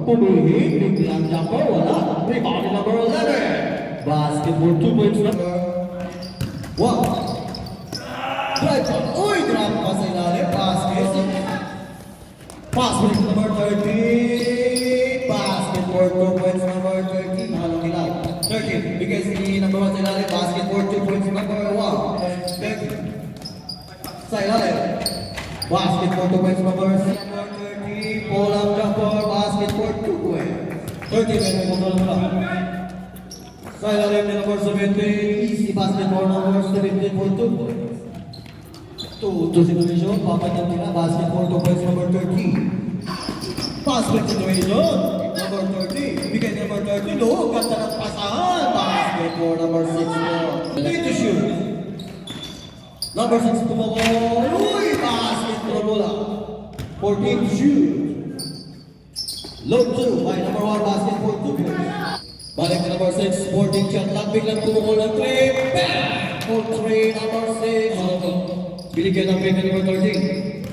Pumihit, biglang jumper, wala. Rebound number 11. Basketball 2 points number 1. Drive on. Uy, grab pa sa ilalim. Basket. Pass break number 13. Basketball 2 points number 13. Nakalong nila. 13. Because the number 1 sa ilalim. Basketball 2 points number 1. 13. Sa ilalim. Basketball 2 points number 30. Pull-up jumper. Basketball 2 points. 30 minutes on the clock. Sa ilalim ni number 17. Easy basketball number 17 for 2 points. To situation, papanyan nila, basketball 2 points number 13. Basket situation, number 30. Bigay number 30, low, ganda ng pasahan. Basketball number 6 Need to shoot. Number 6 tumabol. Uy, basketball bola. 14 to shoot. Low 2 by number 1, basketball 2 points. Balik na number 6, 14 shot. Lagbig lang tumabol ng 3. Bam! For 3, number 6. Binigyan ng peka number 13.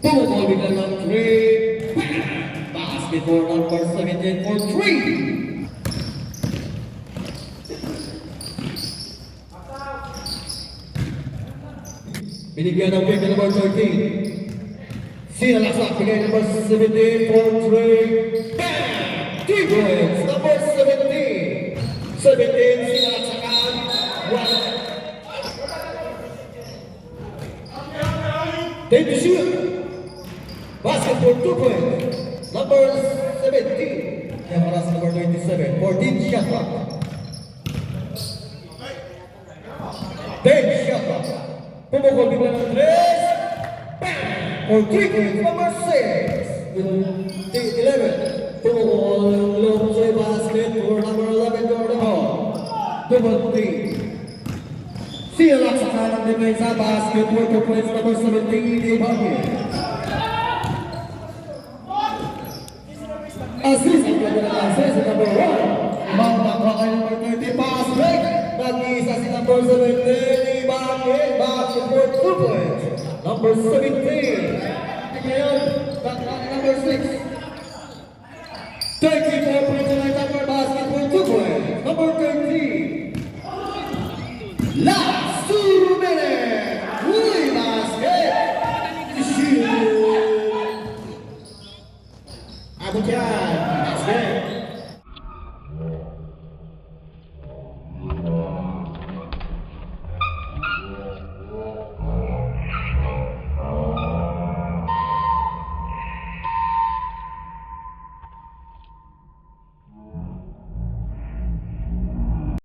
Pumukol biglang ng 3. Basketball number 17 for 3. Binigyan ng peka number 13. Sinalaksak bigay number 17 for 3. Bam! 3 points, number 17. 17, sinalaksakan. 1. Take the shoot. Basketball 2 points. Number 17. Yang para sa number 27. 14 shot clock. 10 shot clock. Pumukol bigla ng 3. Bam! For 3 points. Number 6. 11. Pumukol low sa basket for number 11. Jordan Hall. 2-3. Silak sa kanang depensa, basketball 2 points number 17, Ibagi. Assist ang ganda ng assist sa number 1. Magpapakay number 30, pass break. Nag-iisa si number 17, Ibagi. Basketball 2 points. Number 17. Ngayon, number 6. 34 points na number basketball 2 points. Number 13. Last 2 minutes! Uy, basket! Shoot! Abot yan! Basket!